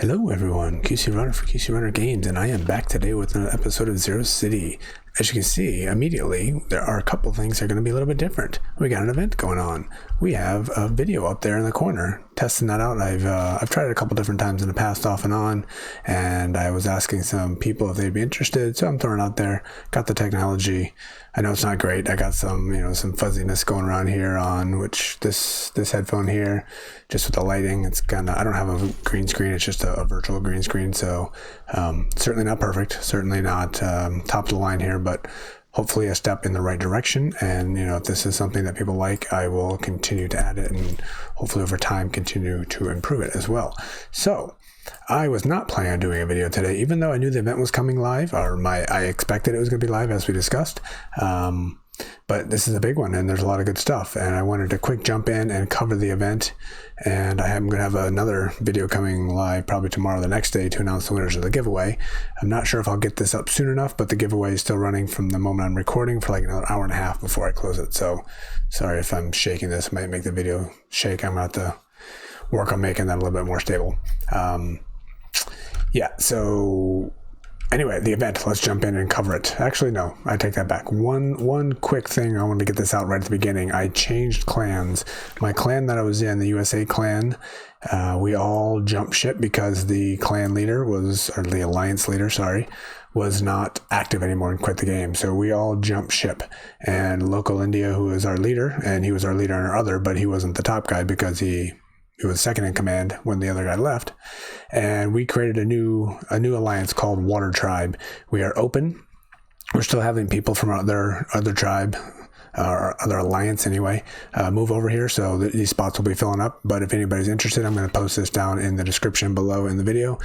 Hello everyone, QC Runner for QC Runner Games, and I am back today with another episode of Zero City. As you can see, immediately, there are a couple things that are going to be a little bit different. We got an event going on. We have a video up there in the corner, testing that out. I've tried it a couple different times in the past, off and on, and I was asking some people if they'd be interested, so I'm throwing it out there. Got the technology. I know it's not great. I got some fuzziness going around here on which this headphone here, just with the lighting, it's kind of, I don't have a green screen. It's just a virtual green screen. So certainly not perfect, certainly not top of the line here, but hopefully a step in the right direction. And, if this is something that people like, I will continue to add it and hopefully over time continue to improve it as well. So I was not planning on doing a video today, even though I knew the event was coming live, I expected it was going to be live as we discussed. But this is a big one and there's a lot of good stuff, and I wanted to quick jump in and cover the event. And I'm going to have another video coming live probably tomorrow, the next day, to announce the winners of the giveaway. I'm not sure if I'll get this up soon enough, but the giveaway is still running from the moment I'm recording for like another hour and a half before I close it. So sorry if I'm shaking this, might make the video shake. I'm going to have to work on making that a little bit more stable. So anyway, the event, let's jump in and cover it. Actually, no, I take that back. One quick thing, I wanted to get this out right at the beginning. I changed clans. My clan that I was in, the USA clan, we all jumped ship because the clan leader or the alliance leader, was not active anymore and quit the game. So we all jumped ship. And Local India, who is our leader, and he was our leader in our other, but he wasn't the top guy because he was second in command when the other guy left, and we created a new alliance called Water Tribe. We are open. We're still having people from our other tribe, our other alliance anyway, move over here, so these spots will be filling up. But if anybody's interested, I'm going to post this down in the description below in the video,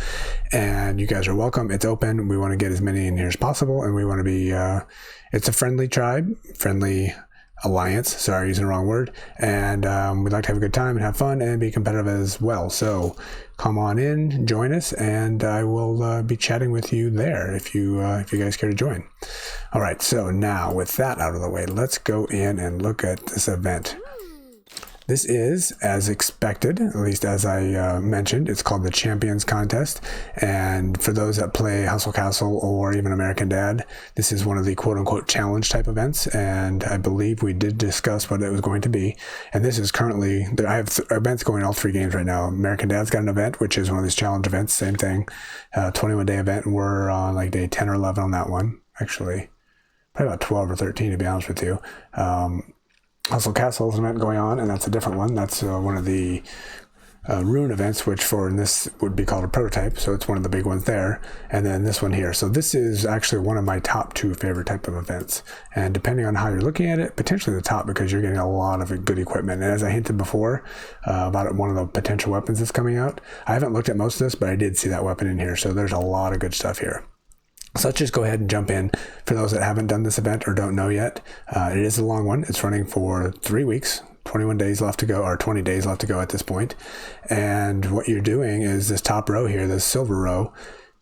and you guys are welcome. It's open. We want to get as many in here as possible, and we want to be it's a friendly tribe, friendly alliance, sorry, using the wrong word, and we'd like to have a good time and have fun and be competitive as well. So come on in, join us, and I will be chatting with you there if you guys care to join. All right, so now with that out of the way, let's go in and look at this event. This is, as expected, at least as I mentioned, it's called the Champions Contest. And for those that play Hustle Castle or even American Dad, this is one of the quote-unquote challenge type events. And I believe we did discuss what it was going to be. And this is currently, I have events going all three games right now. American Dad's got an event, which is one of these challenge events, same thing, 21-day event. And we're on like day 10 or 11 on that one, actually. Probably about 12 or 13, to be honest with you. Hustle Castle is an event going on, and that's a different one. That's one of the Rune events, which for this would be called a prototype. So it's one of the big ones there. And then this one here. So this is actually one of my top two favorite type of events. And depending on how you're looking at it, potentially the top, because you're getting a lot of good equipment. And as I hinted before about one of the potential weapons that's coming out, I haven't looked at most of this, but I did see that weapon in here. So there's a lot of good stuff here. So let's just go ahead and jump in. For those that haven't done this event or don't know yet, it is a long one. It's running for 3 weeks, 21 days left to go, or 20 days left to go at this point. And what you're doing is this top row here, this silver row,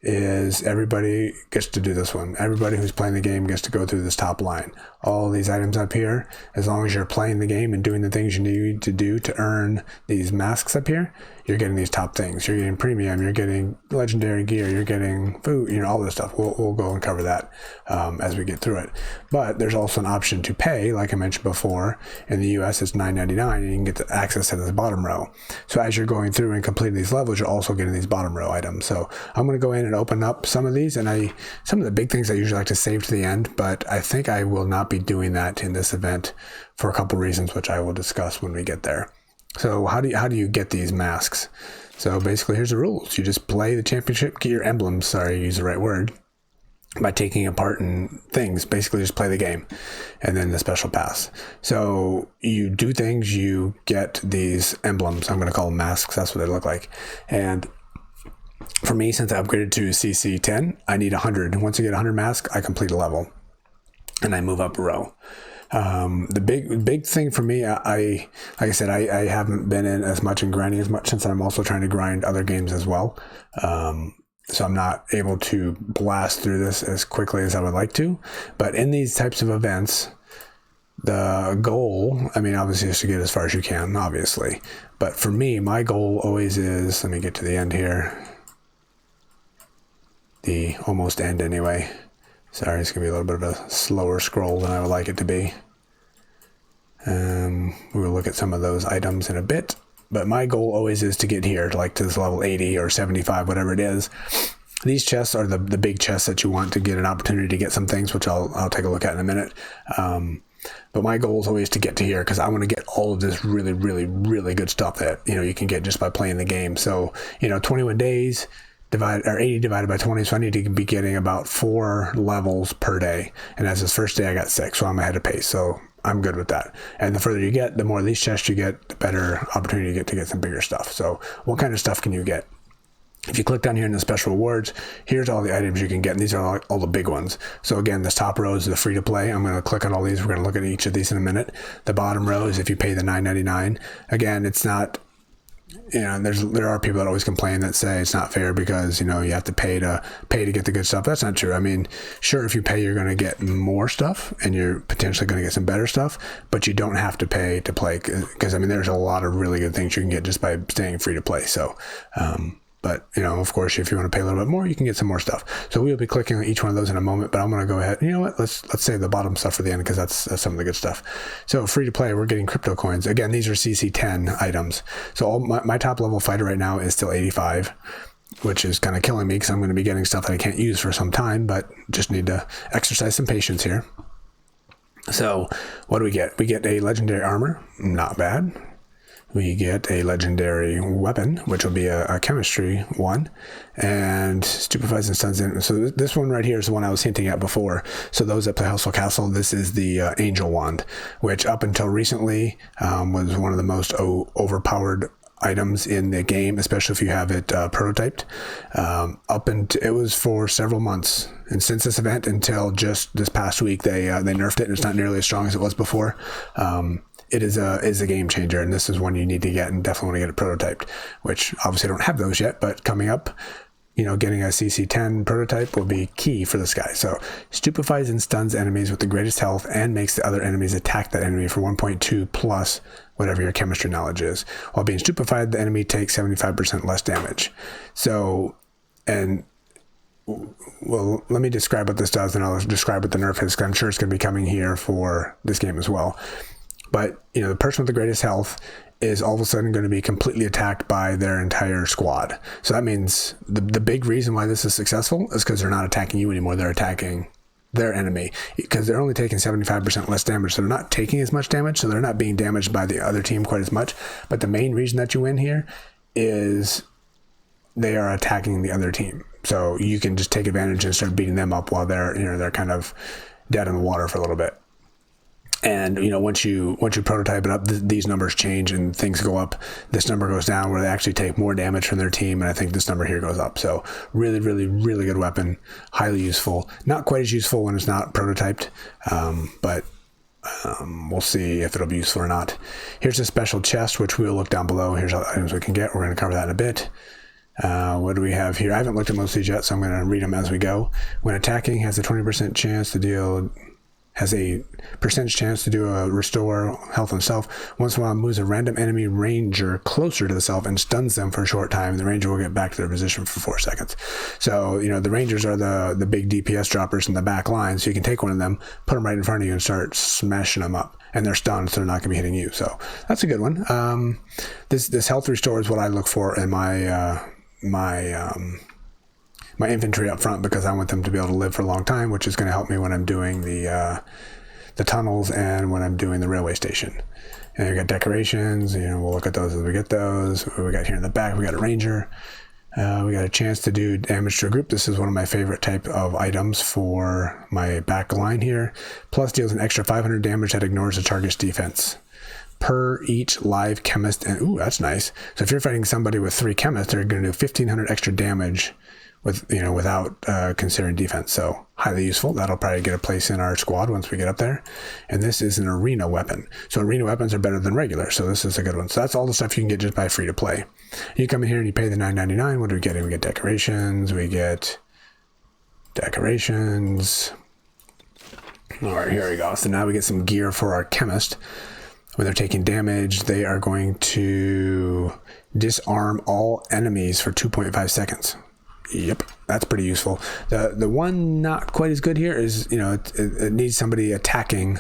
is everybody gets to do this one. Everybody who's playing the game gets to go through this top line. All these items up here, as long as you're playing the game and doing the things you need to do to earn these masks up here, you're getting these top things. You're getting premium, you're getting legendary gear, you're getting food, all this stuff. We'll go and cover that as we get through it. But there's also an option to pay, like I mentioned before. In the US, it's $9.99, and you can get access to this bottom row. So as you're going through and completing these levels, you're also getting these bottom row items. So I'm going to go in and open up some of these, and some of the big things I usually like to save to the end, but I think I will not be doing that in this event for a couple reasons, which I will discuss when we get there. So how do you get these masks? So basically, here's the rules. You just play the championship, get your emblems, use the right word, by taking apart and things. Basically, just play the game, and then the special pass. So you do things, you get these emblems. I'm going to call them masks. That's what they look like. And for me, since I upgraded to CC 10, I need 100. Once you get 100 masks, I complete a level, and I move up a row. The big thing for me, like I said, I haven't been in as much and grinding as much, since I'm also trying to grind other games as well. So I'm not able to blast through this as quickly as I would like to. But in these types of events, the goal, obviously, is to get as far as you can, obviously. But for me, my goal always is, let me get to the end here. the almost end anyway. Sorry, it's going to be a little bit of a slower scroll than I would like it to be. We will look at some of those items in a bit, but my goal always is to get here, like to this level 80 or 75, whatever it is. These chests are the big chests that you want to get an opportunity to get some things, which I'll take a look at in a minute. But my goal is always to get to here because I want to get all of this really, really, really good stuff that, you know, you can get just by playing the game. So, you know, 21 days divided, or 80 divided by 20. So I need to be getting about 4 levels per day. And as this first day, I got 6, so I'm ahead of pace. So I'm good with that. And the further you get, the more of these chests you get, the better opportunity you get to get some bigger stuff. So what kind of stuff can you get? If you click down here in the special rewards, here's all the items you can get, and these are all the big ones. So again, this top row is the free to play. I'm going to click on all these. We're going to look at each of these in a minute. The bottom row is if you pay the $9.99. Again, it's not, you know, there are people that always complain that say it's not fair because, you know, you have to pay to get the good stuff. That's not true. I mean, sure, if you pay, you're going to get more stuff and you're potentially going to get some better stuff, but you don't have to pay to play because, I mean, there's a lot of really good things you can get just by staying free to play. So, but, you know, of course, if you want to pay a little bit more, you can get some more stuff. So we'll be clicking on each one of those in a moment, but I'm going to go ahead. You know what? Let's save the bottom stuff for the end because that's some of the good stuff. So free to play, we're getting crypto coins. Again, these are CC10 items. So all my top level fighter right now is still 85, which is kind of killing me because I'm going to be getting stuff that I can't use for some time, but just need to exercise some patience here. So what do we get? We get a legendary armor. Not bad. We get a legendary weapon, which will be a chemistry one, and stupefies and stuns in. So this one right here is the one I was hinting at before. So those that play Household Castle, this is the Angel Wand, which up until recently was one of the most overpowered items in the game, especially if you have it prototyped. It was for several months, and since this event until just this past week, they nerfed it, and it's not nearly as strong as it was before. It is a game changer, and this is one you need to get and definitely want to get it prototyped, which obviously I don't have those yet, but coming up, you know, getting a CC10 prototype will be key for this guy. So stupefies and stuns enemies with the greatest health and makes the other enemies attack that enemy for 1.2 plus whatever your chemistry knowledge is. While being stupefied, the enemy takes 75% less damage. So, and well, let me describe what this does, and I'll describe what the nerf is, because I'm sure it's going to be coming here for this game as well. But, you know, the person with the greatest health is all of a sudden going to be completely attacked by their entire squad. So that means the big reason why this is successful is because they're not attacking you anymore. They're attacking their enemy because they're only taking 75% less damage. So they're not taking as much damage. So they're not being damaged by the other team quite as much. But the main reason that you win here is they are attacking the other team. So you can just take advantage and start beating them up while they're kind of dead in the water for a little bit. And, you know, once you prototype it up, these numbers change and things go up. This number goes down where they actually take more damage from their team. And I think this number here goes up. So really, really, really good weapon. Highly useful. Not quite as useful when it's not prototyped. But we'll see if it'll be useful or not. Here's a special chest, which we'll look down below. Here's all the items we can get. We're going to cover that in a bit. What do we have here? I haven't looked at most of these yet, so I'm going to read them as we go. When attacking, has a 20% chance to deal... has a percentage chance to do a restore health on self. Once in a while, moves a random enemy ranger closer to the self and stuns them for a short time. And the ranger will get back to their position for 4 seconds. So, you know, the rangers are the big DPS droppers in the back line. So you can take one of them, put them right in front of you and start smashing them up. And they're stunned, so they're not going to be hitting you. So that's a good one. This health restore is what I look for in my infantry up front, because I want them to be able to live for a long time, which is going to help me when I'm doing the tunnels and when I'm doing the railway station. And we got decorations, you know, we'll look at those as we get those. What we got here in the back, we got a ranger. We got a chance to do damage to a group. This is one of my favorite type of items for my back line here. Plus deals an extra 500 damage that ignores the target's defense per each live chemist. And ooh, that's nice. So if you're fighting somebody with 3 chemists, they're going to do 1,500 extra damage without considering defense. So highly useful. That'll probably get a place in our squad once we get up there. And this is an arena weapon. So arena weapons are better than regular. So this is a good one. So that's all the stuff you can get just by free to play. You come in here and you pay the $9.99. What do we get? We get decorations. All right, here we go. So now we get some gear for our chemist. When they're taking damage, they are going to disarm all enemies for 2.5 seconds. Yep, that's pretty useful. The one not quite as good here is, you know, it needs somebody attacking.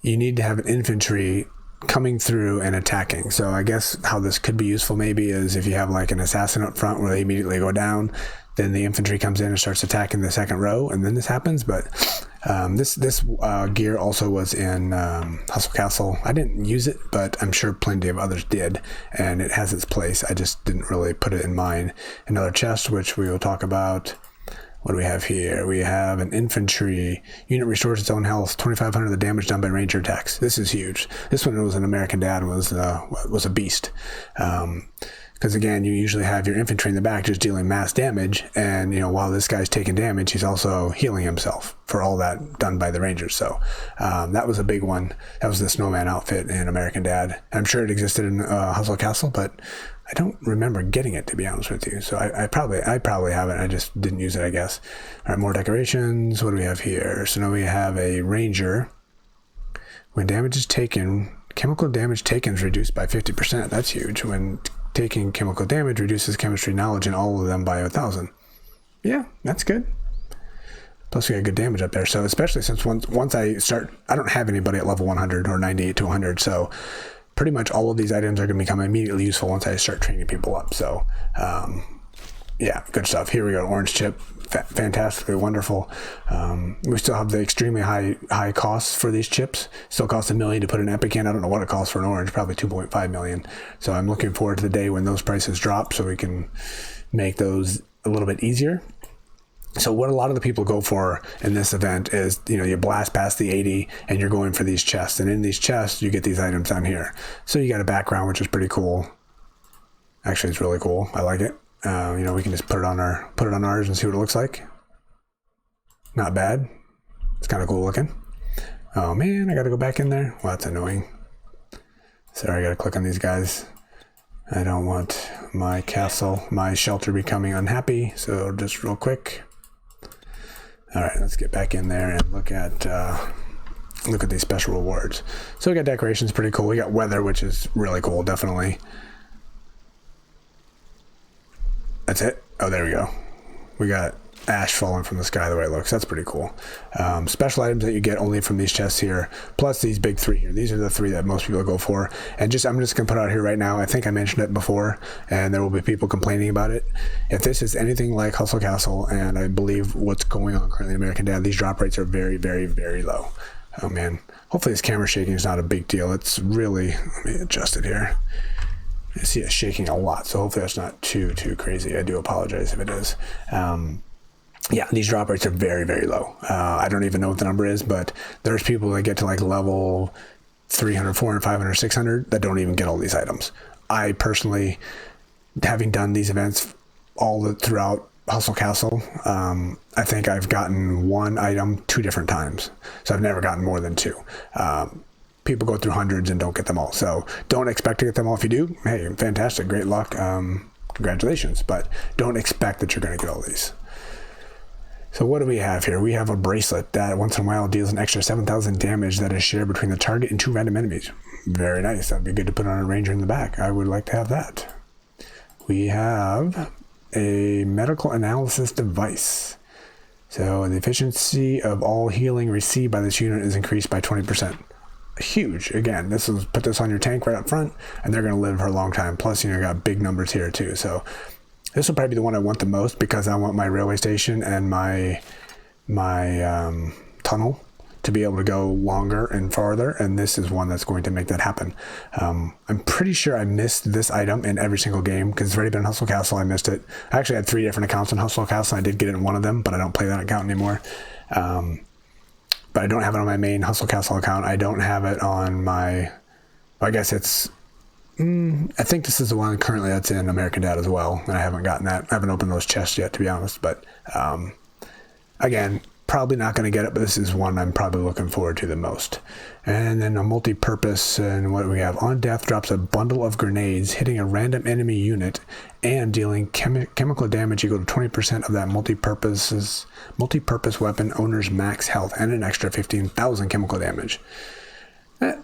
You need to have an infantry coming through and attacking. So I guess how this could be useful maybe is if you have like an assassin up front where they immediately go down, then the infantry comes in and starts attacking the second row, and then this happens. But this gear also was in Hustle Castle. I didn't use it, but I'm sure plenty of others did, and it has its place. I just didn't really put it in mine. Another chest, which we will talk about. What do we have here? We have an infantry unit restores its own health, 2,500 of the damage done by ranger attacks. This is huge. This one was an American Dad, was a beast. Because again, you usually have your infantry in the back just dealing mass damage, and you know, while this guy's taking damage, he's also healing himself for all that done by the Rangers. So that was a big one. That was the Snowman outfit in American Dad. I'm sure it existed in Hustle Castle, but I don't remember getting it, to be honest with you. So I probably haven't. I just didn't use it, I guess. All right, more decorations. What do we have here? So now we have a Ranger. When damage is taken, chemical damage taken is reduced by 50%. That's huge. When taking chemical damage reduces chemistry knowledge in all of them by 1,000. Yeah, that's good. Plus we got good damage up there. So especially since once I start, I don't have anybody at level 100 or 98 to 100. So pretty much all of these items are going to become immediately useful once I start training people up. So yeah, good stuff. Here we go. Orange chip. Fantastically wonderful. We still have the extremely high costs for these chips. Still costs $1 million to put an epic in. I don't know what it costs for an orange, probably 2.5 million. So I'm looking forward to the day when those prices drop so we can make those a little bit easier. So what a lot of the people go for in this event is, you know, you blast past the 80 and you're going for these chests, and in these chests you get these items down here. So you got a background, which is pretty cool. Actually, it's really cool. I like it. You know, we can just put it on ours and see what it looks like. Not bad. It's kind of cool looking. Oh man, I got to go back in there. Well, that's annoying. Sorry, I got to click on these guys. I don't want my castle, my shelter becoming unhappy. So just real quick. All right, let's get back in there and look at these special rewards. So we got decorations, pretty cool. We got weather, which is really cool, definitely. That's it. Oh, there we go. We got ash falling from the sky the way it looks. That's pretty cool. Special items that you get only from these chests here, plus these big three here. These are the three that most people go for. And I'm just going to put out here right now, I think I mentioned it before, and there will be people complaining about it. If this is anything like Hustle Castle, and I believe what's going on currently in American Dad, these drop rates are very, very, very low. Oh man. Hopefully this camera shaking is not a big deal. It's really, let me adjust it here. I see it shaking a lot, so hopefully that's not too crazy. I do apologize if it is. Yeah, these drop rates are very, very low. I don't even know what the number is, but there's people that get to like level 300, 400, 500, 600 that don't even get all these items. I personally, having done these events throughout Hustle Castle, I think I've gotten one item 2 different times. So I've never gotten more than 2. People go through hundreds and don't get them all. So don't expect to get them all. If you do, hey, fantastic, great luck. Congratulations, but don't expect that you're going to get all these. So what do we have here? We have a bracelet that once in a while deals an extra 7,000 damage that is shared between the target and 2 random enemies. Very nice. That'd be good to put on a ranger in the back. I would like to have that. We have a medical analysis device. So the efficiency of all healing received by this unit is increased by 20%. Huge. Again, put this on your tank right up front, and they're going to live for a long time. Plus, you got big numbers here too. So this will probably be the one I want the most, because I want my railway station and my tunnel to be able to go longer and farther, and this is one that's going to make that happen. I'm pretty sure I missed this item in every single game, because it's already been in Hustle Castle. I missed it. I actually had 3 different accounts in Hustle Castle. I did get it in one of them, but I don't play that account anymore. But I don't have it on my main Hustle Castle account. I don't have it on my, I guess it's, I think this is the one currently that's in American Dad as well. And I haven't gotten that. I haven't opened those chests yet, to be honest. But again, probably not going to get it, but this is one I'm probably looking forward to the most. And then a multi-purpose, and what do we have? On death drops a bundle of grenades, hitting a random enemy unit and dealing chemical damage equal to 20% of that multi-purpose weapon owner's max health, and an extra 15,000 chemical damage. Kind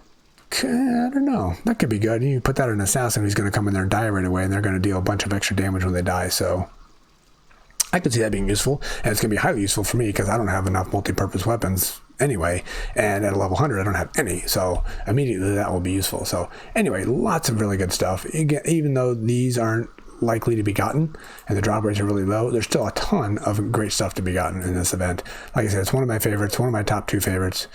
I don't know. That could be good. You put that on an assassin who's going to come in there and die right away, and they're going to deal a bunch of extra damage when they die. So I could see that being useful, and it's going to be highly useful for me because I don't have enough multi-purpose weapons anyway, and at a level 100 I don't have any, so immediately that will be useful. So anyway, lots of really good stuff. Even though these aren't likely to be gotten and the drop rates are really low, there's still a ton of great stuff to be gotten in this event. Like I said, it's one of my favorites, one of my top 2 favorites.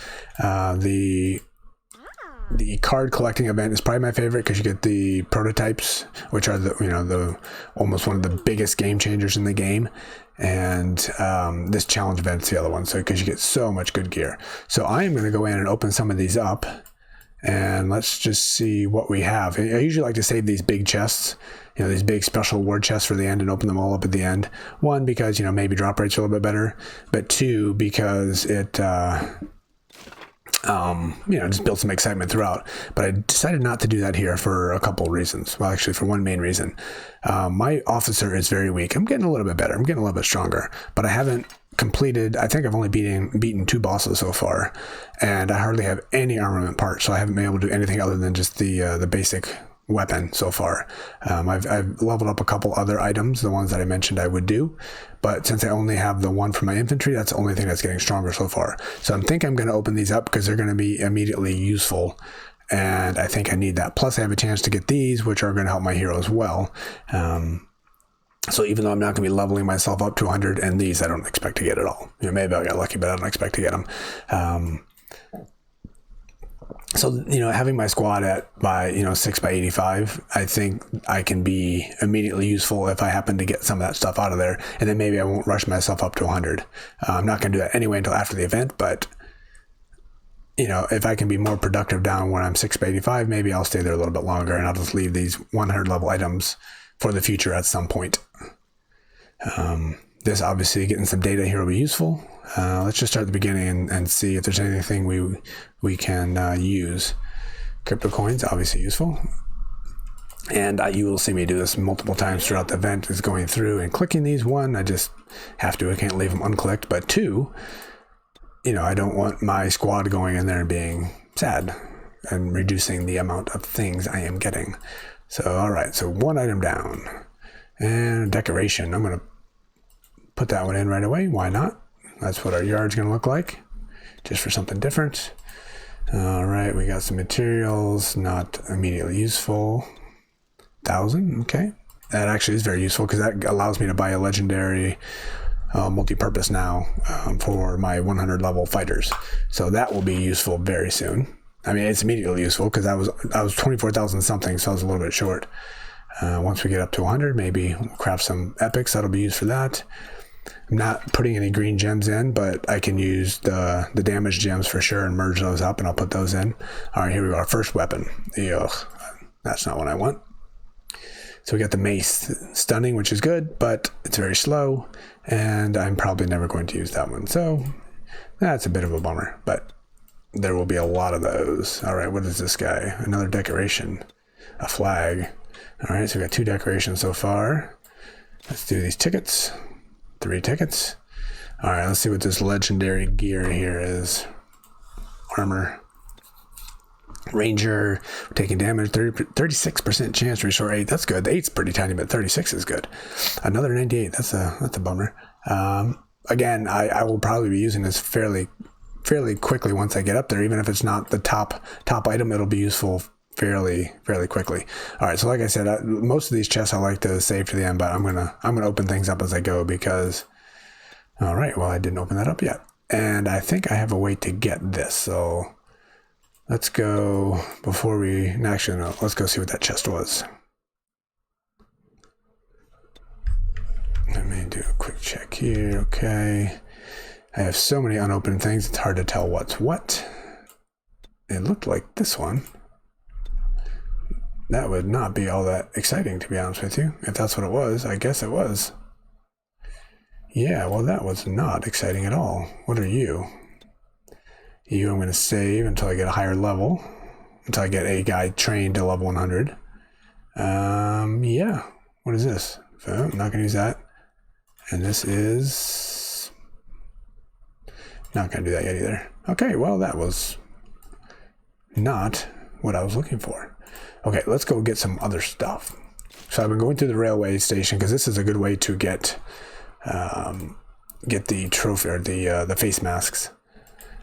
The card collecting event is probably my favorite because you get the prototypes, which are the almost one of the biggest game changers in the game, and this challenge event is the other one. So because you get so much good gear, so I am going to go in and open some of these up, and let's just see what we have. I usually like to save these big chests, these big special award chests for the end, and open them all up at the end. One, because maybe drop rates are a little bit better, but 2, because it just build some excitement throughout. But I decided not to do that here for a couple of reasons. Well, actually for one main reason. My officer is very weak. I'm getting a little bit better. I'm getting a little bit stronger, but I haven't completed, I think I've only beaten 2 bosses so far, and I hardly have any armament parts, so I haven't been able to do anything other than just the basic weapon so far. I've leveled up a couple other items, the ones that I mentioned I would do, but since I only have the one for my infantry, that's the only thing that's getting stronger so far. So I think I'm going to open these up because they're going to be immediately useful, and I think I need that. Plus I have a chance to get these, which are going to help my hero as well. So even though I'm not going to be leveling myself up to 100, and these I don't expect to get at all. Maybe I got lucky, but I don't expect to get them. So, having my squad by 6 by 85, I think I can be immediately useful if I happen to get some of that stuff out of there. And then maybe I won't rush myself up to 100. I'm not going to do that anyway until after the event, but, if I can be more productive down when I'm 6 by 85, maybe I'll stay there a little bit longer, and I'll just leave these 100 level items for the future at some point. This obviously getting some data here will be useful. Let's just start at the beginning and see if there's anything we can use. Crypto coins, obviously useful. And you will see me do this multiple times throughout the event, is going through and clicking these. 1, I just have to, I can't leave them unclicked. But 2, I don't want my squad going in there and being sad and reducing the amount of things I am getting. So, all right, so 1 item down. And decoration, I'm going to put that one in right away. Why not? That's what our yard's going to look like, just for something different. All right, we got some materials, not immediately useful. 1,000, okay. That actually is very useful because that allows me to buy a legendary multi-purpose now for my 100 level fighters. So that will be useful very soon. I mean, it's immediately useful because I was 24,000 something, so I was a little bit short. Once we get up to 100, maybe we'll craft some epics that'll be used for that. I'm not putting any green gems in, but I can use the damage gems for sure and merge those up, and I'll put those in. All right, here we go. Our first weapon. Ugh, that's not what I want. So we got the mace, stunning, which is good, but it's very slow, and I'm probably never going to use that one. So that's a bit of a bummer, but there will be a lot of those. All right, what is this guy? Another decoration, a flag. All right, so we got 2 decorations so far. Let's do these tickets. 3 tickets. All right, let's see what this legendary gear here is. Armor. Ranger, taking damage, 36% chance to restore 8. That's good. The 8's pretty tiny, but 36 is good. Another 98. That's a bummer. Again, I will probably be using this fairly quickly once I get up there. Even if it's not the top item, it'll be useful fairly quickly. All right, so like I said, most of these chests I like to save to the end, but I'm gonna open things up as I go because. All right, well, I didn't open that up yet, and I think I have a way to get this. So let's go before we. Actually, no. Let's go see what that chest was. Let me do a quick check here. Okay, I have so many unopened things; it's hard to tell what's what. It looked like this one. That would not be all that exciting, to be honest with you. If that's what it was, I guess it was. Yeah, well, that was not exciting at all. What are you? You, I'm going to save until I get a higher level. Until I get a guy trained to level 100. Yeah. What is this? So I'm not going to use that. And this is... Not going to do that yet either. Okay, well, that was not what I was looking for. Okay, let's go get some other stuff. So I've been going through the railway station because this is a good way to get the trophy or the face masks.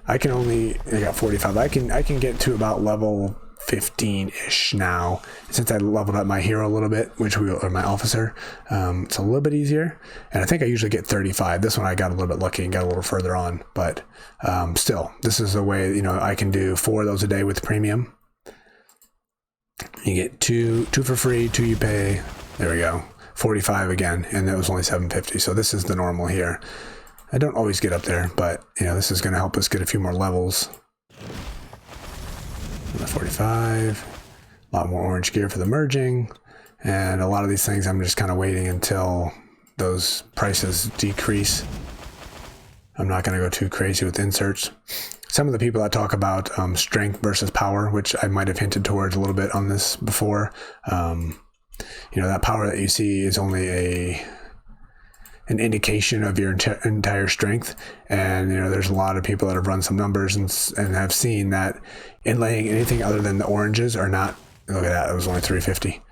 I got 45. I can get to about level 15-ish now, since I leveled up my hero a little bit, or my officer. It's a little bit easier, and I think I usually get 35. This one I got a little bit lucky and got a little further on, but still, this is a way, I can do 4 of those a day with premium. You get two for free, 2 you pay. There we go, 45 again, and that was only 750. So this is the normal here. I don't always get up there, but this is going to help us get a few more levels. 45, a lot more orange gear for the merging, and a lot of these things I'm just kind of waiting until those prices decrease. I'm not going to go too crazy with inserts. Some of the people that talk about strength versus power, which I might have hinted towards a little bit on this before, that power that you see is only an indication of your entire strength, and there's a lot of people that have run some numbers and have seen that inlaying anything other than the oranges are not, look at that, it was only 350,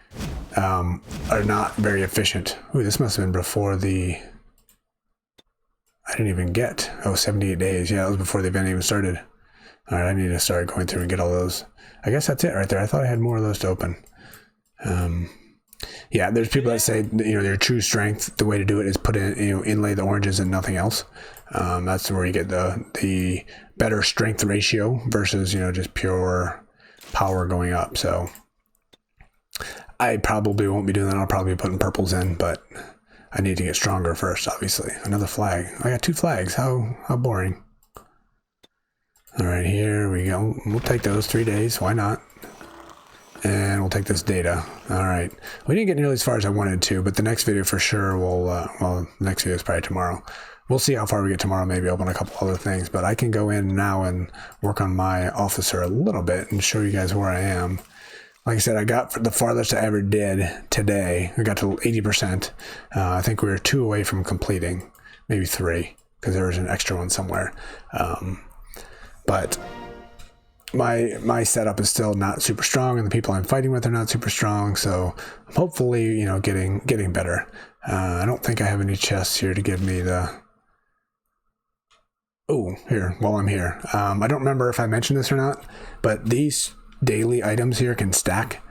are not very efficient. Ooh, this must have been before I didn't even get 78 days. Yeah, it was before the event even started. All right, I need to start going through and get all those. I guess that's it right there. I thought I had more of those to open. Yeah, there's people that say, their true strength, the way to do it is put in, inlay the oranges and nothing else. That's where you get the better strength ratio versus, just pure power going up. So I probably won't be doing that. I'll probably be putting purples in, but I need to get stronger first, obviously. Another flag. I got 2 flags. How boring. All right, here we go. We'll take those 3 days. Why not? And we'll take this data. All right. We didn't get nearly as far as I wanted to, but the next video for sure will, the next video is probably tomorrow. We'll see how far we get tomorrow, maybe open a couple other things, but I can go in now and work on my officer a little bit and show you guys where I am. Like I said, I got the farthest I ever did today. I got to 80%. I think we were 2 away from completing, maybe 3, because there was an extra one somewhere. But my setup is still not super strong, and the people I'm fighting with are not super strong. So I'm hopefully, getting better. I don't think I have any chests here to give me the. Oh, here, while I'm here. I don't remember if I mentioned this or not, but these daily items here can stack.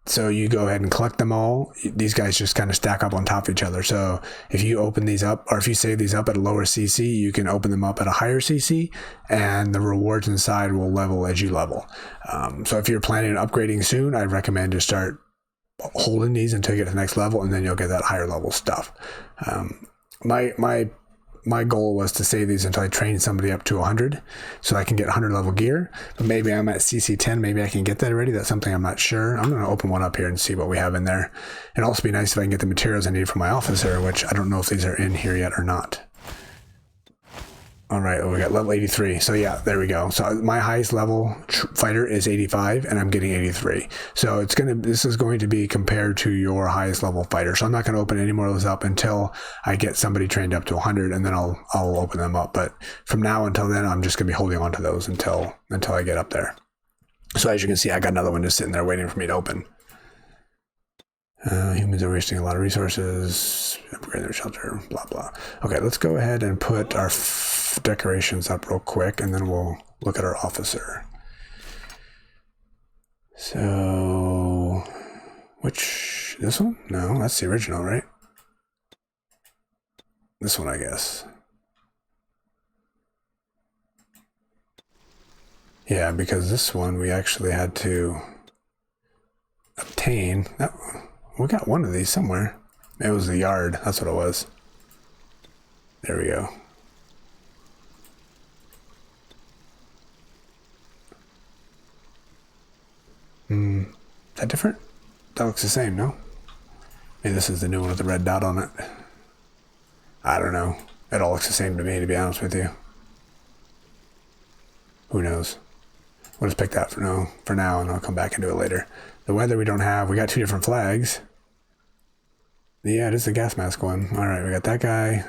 So you go ahead and collect them all. These guys just kind of stack up on top of each other. So if you open these up, or if you save these up at a lower CC, you can open them up at a higher CC, and the rewards inside will level as you level. So if you're planning on upgrading soon, I'd recommend to start holding these until you get to the next level, and then you'll get that higher level stuff. My goal was to save these until I train somebody up to 100 so I can get 100 level gear, but maybe I'm at CC 10. Maybe I can get that already. That's something I'm not sure. I'm going to open one up here and see what we have in there. It'd also be nice if I can get the materials I need for my officer, which I don't know if these are in here yet or not. All right, we got level 83. So yeah, there we go. So my highest level fighter is 85, and I'm getting 83. So this is going to be compared to your highest level fighter. So I'm not going to open any more of those up until I get somebody trained up to 100, and then I'll open them up. But from now until then, I'm just going to be holding on to those until I get up there. So as you can see, I got another one just sitting there waiting for me to open. Humans are wasting a lot of resources, upgrade their shelter, blah, blah. Okay, let's go ahead and put our decorations up real quick, and then we'll look at our officer. So, this one? No, that's the original, right? This one, I guess. Yeah, because this one we actually had to obtain. We got one of these somewhere. It was the yard. That's what it was. There we go. Is that different? That looks the same, no? Maybe this is the new one with the red dot on it. I don't know. It all looks the same to me, to be honest with you. Who knows? We'll just pick that for now, and I'll come back and do it later. The weather we don't have. We got 2 different flags. Yeah, it is the gas mask one. All right, we got that guy.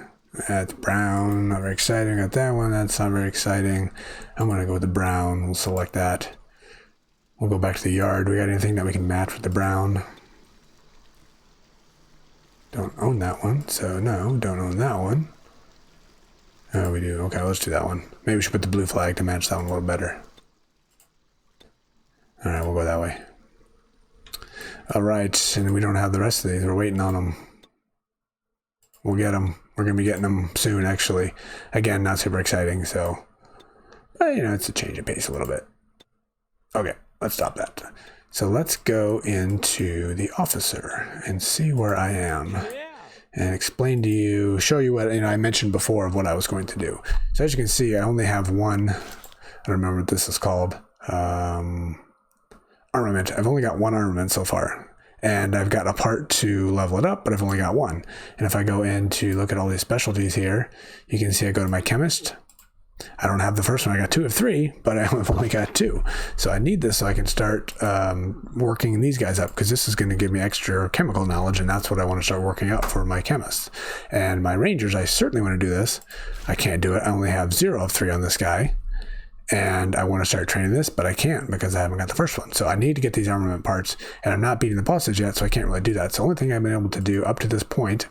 That's brown. Not very exciting. We got that one. That's not very exciting. I'm going to go with the brown. We'll select that. We'll go back to the yard. We got anything that we can match with the brown? Don't own that one, so no, don't own that one. Oh, we do. Okay, let's do that one. Maybe we should put the blue flag to match that one a little better. All right, we'll go that way. All right, and we don't have the rest of these. We're waiting on them. We'll get them. We're going to be getting them soon, actually. Again, not super exciting, so... But, you know, it's a change of pace a little bit. Okay, let's stop that. So let's go into the officer and see where I am. And explain to you, show you what, you know, I mentioned before of what I was going to do. So as you can see, I only have one... I don't remember what this is called. Armament. I've only got one armament so far. And I've got a part to level it up, but I've only got one. And if I go in to look at all these specialties here, you can see I go to my chemist. I don't have the first one. I got 2 of 3, but I've only got 2. So I need this so I can start working these guys up, because this is going to give me extra chemical knowledge, and that's what I want to start working up for my chemists. And my rangers, I certainly want to do this. I can't do it. I only have 0 of 3 on this guy. And I want to start training this, but I can't because I haven't got the first one. So I need to get these armament parts, and I'm not beating the bosses yet, so I can't really do that. So the only thing I've been able to do up to this point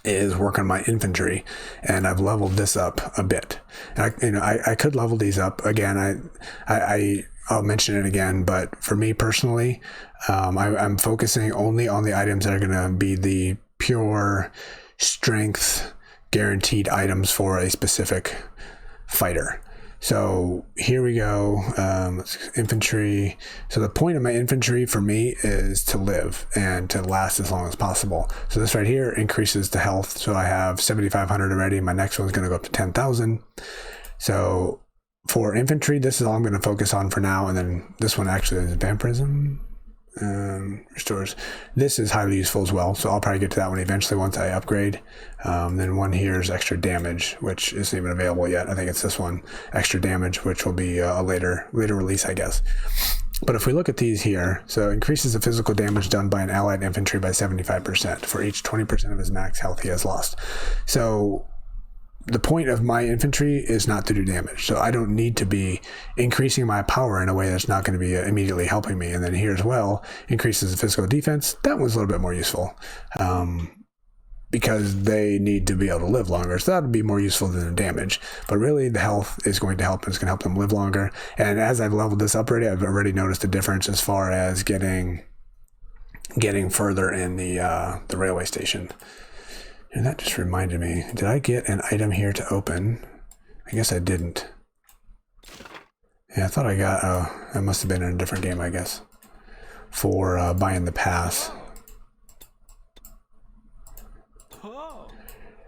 is work on my infantry, and I've leveled this up a bit. And I could level these up again. I'll mention it again, but for me personally, I'm focusing only on the items that are going to be the pure strength guaranteed items for a specific fighter. So here we go, infantry. So the point of my infantry for me is to live and to last as long as possible. So this right here increases the health. So I have 7,500 already. My next one's going to go up to 10,000. So for infantry, this is all I'm going to focus on for now. And then this one actually is vampirism. Restores. This is highly useful as well, so I'll probably get to that one eventually once I upgrade. Then one here is extra damage, which isn't even available yet. I think it's this one, extra damage, which will be a later release, I guess. But if we look at these here, so increases the physical damage done by an allied infantry by 75% for each 20% of his max health he has lost. So the point of my infantry is not to do damage. So I don't need to be increasing my power in a way that's not going to be immediately helping me. And then here as well, increases the physical defense. That one's a little bit more useful because they need to be able to live longer. So that would be more useful than the damage. But really the health is going to help. It's going to help them live longer. And as I've leveled this up already, I've already noticed a difference as far as getting further in the railway station. And that just reminded me, did I get an item here to open? I guess I didn't. Yeah, I thought I got, it must have been in a different game, I guess, for buying the pass.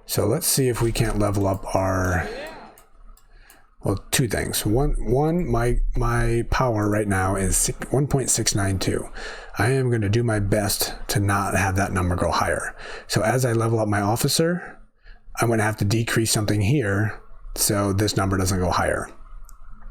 So let's see if we can't level up our, well, 2 things. One, my power right now is 1.692. I am going to do my best to not have that number go higher. So as I level up my officer, I'm going to have to decrease something here so this number doesn't go higher.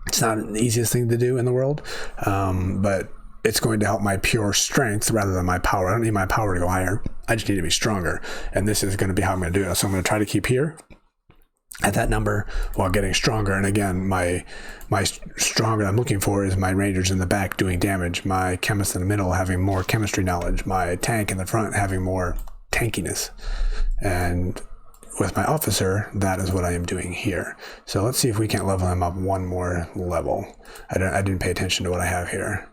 It's not the easiest thing to do in the world, but it's going to help my pure strength rather than my power. I don't need my power to go higher. I just need to be stronger. And this is going to be how I'm going to do it. So I'm going to try to keep here at that number while getting stronger. And again, my stronger I'm looking for is my rangers in the back doing damage, my chemist in the middle having more chemistry knowledge, my tank in the front having more tankiness. And with my officer, that is what I am doing here. So let's see if we can't level him up one more level. I didn't pay attention to what I have here.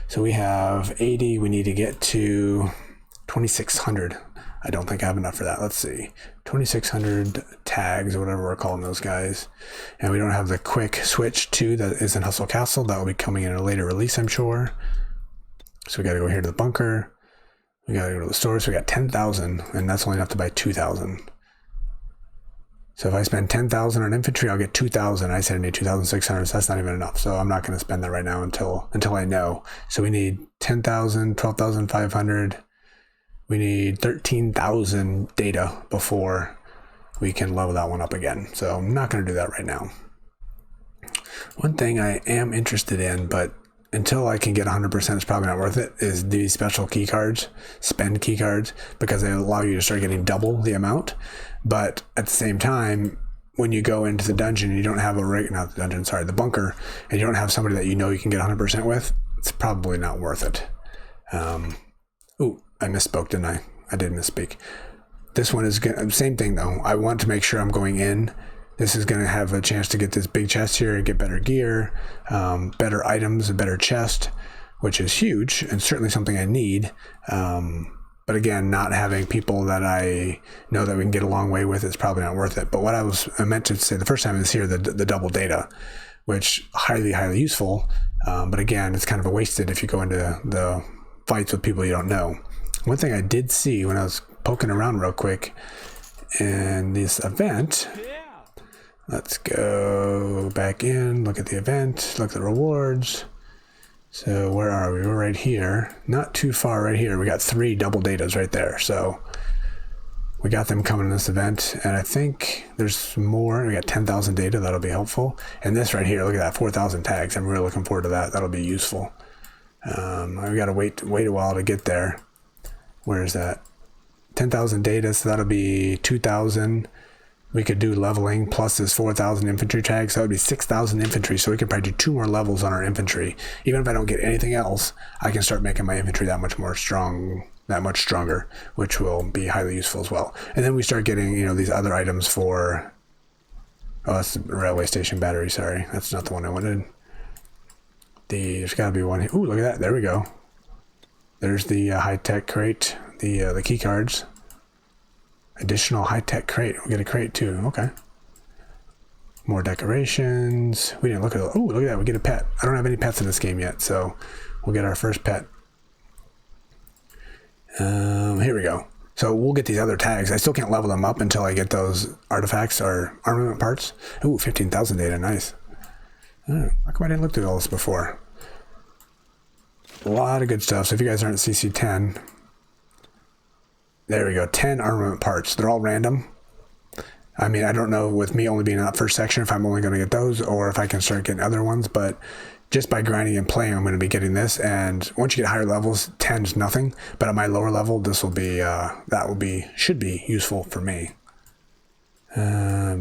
So we have 80. We need to get to 2,600. I don't think I have enough for that. Let's see. 2,600 tags or whatever we're calling those guys. And we don't have the quick switch to that is in Hustle Castle. That will be coming in a later release, I'm sure. So we got to go here to the bunker. We got to go to the store. So we got 10,000, and that's only enough to buy 2,000. So if I spend 10,000 on infantry, I'll get 2,000. I said I need 2,600, so that's not even enough. So I'm not going to spend that right now until I know. So we need 10,000, 12,500. We need 13,000 data before we can level that one up again. So I'm not going to do that right now. One thing I am interested in, but until I can get 100%, it's probably not worth it, is these special key cards, spend key cards, because they allow you to start getting double the amount. But at the same time, when you go into the dungeon and you don't have the bunker, and you don't have somebody that you know you can get 100% with, it's probably not worth it. Ooh, I misspoke, didn't I? I did misspeak. This one is same thing though. I want to make sure I'm going in. This is going to have a chance to get this big chest here and get better gear, better items, a better chest, which is huge and certainly something I need. But again, not having people that I know that we can get a long way with is probably not worth it. But what I meant to say the first time is here, the double data, which highly, highly useful. But again, it's kind of wasted if you go into the fights with people you don't know. One thing I did see when I was poking around real quick in this event, let's go back in, look at the event, look at the rewards. So where are we? We're right here. Not too far right here. We got 3 double datas right there. So we got them coming in this event. And I think there's more. We got 10,000 data. That'll be helpful. And this right here, look at that, 4,000 tags. I'm really looking forward to that. That'll be useful. We got to wait a while to get there. Where is that? 10,000 data. So that'll be 2,000. We could do leveling plus this 4,000 infantry tags. So that would be 6,000 infantry. So we could probably do 2 more levels on our infantry. Even if I don't get anything else, I can start making my infantry that much stronger, which will be highly useful as well. And then we start getting, these other items for, that's the railway station battery. Sorry, that's not the one I wanted. There's got to be one here. Ooh, look at that. There we go. There's the high-tech crate, the key cards. Additional high-tech crate. We get a crate too. Okay. More decorations. We didn't look at it. Oh, look at that. We get a pet. I don't have any pets in this game yet, so we'll get our first pet. Here we go. So we'll get these other tags. I still can't level them up until I get those artifacts or armament parts. Ooh, 15,000 data. Nice. How come I didn't look through all this before? A lot of good stuff. So if you guys aren't CC10... There we go, 10 armament parts. They're all random. I mean, I don't know with me only being in that first section if I'm only going to get those or if I can start getting other ones, but just by grinding and playing, I'm going to be getting this. And once you get higher levels, 10 is nothing. But at my lower level, this will be, should be useful for me.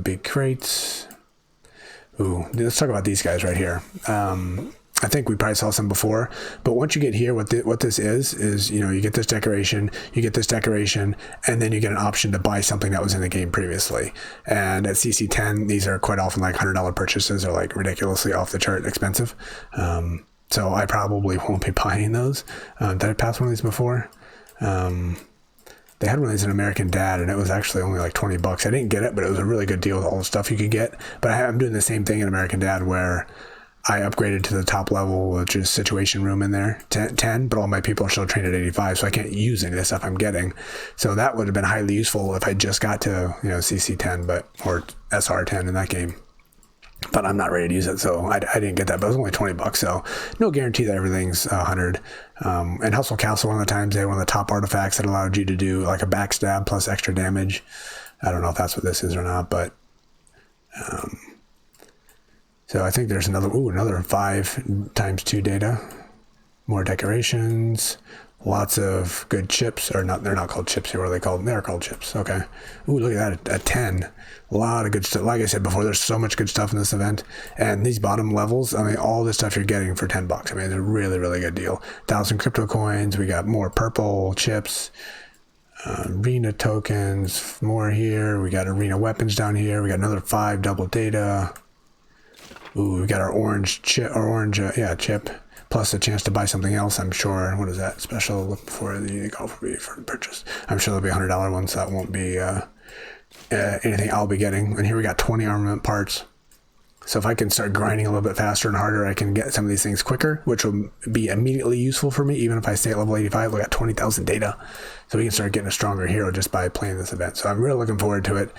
Big crates. Ooh, let's talk about these guys right here. I think we probably saw some before, but once you get here, what this is, you get this decoration, and then you get an option to buy something that was in the game previously. And at CC10, these are quite often like $100 purchases. They're like ridiculously off the chart expensive. So I probably won't be buying those. Did I pass one of these before? They had one of these in American Dad, and it was actually only like $20. I didn't get it, but it was a really good deal with all the stuff you could get. But I'm doing the same thing in American Dad where I upgraded to the top level, which is Situation Room in there, 10, but all my people are still trained at 85, so I can't use any of the stuff I'm getting. So that would have been highly useful if I just got to, CC10, or SR10 in that game. But I'm not ready to use it, so I didn't get that, but it was only $20, so no guarantee that everything's 100. And Hustle Castle, one of the times, they had one of the top artifacts that allowed you to do like a backstab plus extra damage. I don't know if that's what this is or not, but... So I think there's another 5 times 2 data, more decorations, lots of good chips, or not, they're not called chips here, what are they called? They're called chips, okay. Ooh, look at that, a 10, a lot of good stuff. Like I said before, there's so much good stuff in this event, and these bottom levels, I mean, all this stuff you're getting for $10. I mean, it's a really, really good deal. 1,000 crypto coins, we got more purple chips, arena tokens, more here, we got arena weapons down here, we got another 5 double data. Ooh, we got our orange chip, chip, plus a chance to buy something else, I'm sure. What is that? Special before the call for purchase. I'm sure there'll be $100 ones, so that won't be anything I'll be getting. And here we got 20 armament parts. So if I can start grinding a little bit faster and harder, I can get some of these things quicker, which will be immediately useful for me. Even if I stay at level 85, we got 20,000 data. So we can start getting a stronger hero just by playing this event. So I'm really looking forward to it.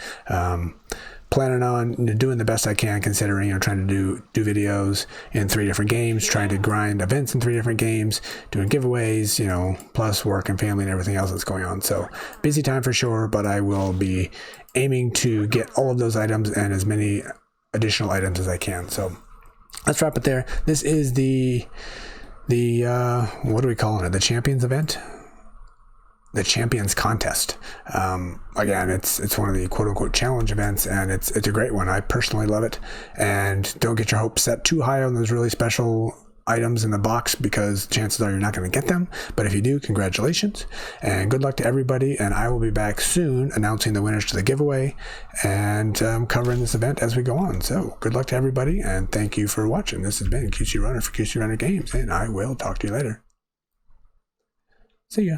Planning on doing the best I can, considering trying to do videos in 3 different games, trying to grind events in 3 different games, doing giveaways, plus work and family and everything else that's going on. So busy time for sure, but I will be aiming to get all of those items and as many additional items as I can. So let's wrap it there. This is the what are we calling it? The Champions event. the Champions Contest. Again, it's one of the quote-unquote challenge events, and it's a great one. I personally love it. And don't get your hopes set too high on those really special items in the box, because chances are you're not going to get them. But if you do, congratulations and good luck to everybody. And I will be back soon announcing the winners to the giveaway and covering this event as we go on. So good luck to everybody, and thank you for watching. This has been QC Runner for QC Runner Games, and I will talk to you later. See ya.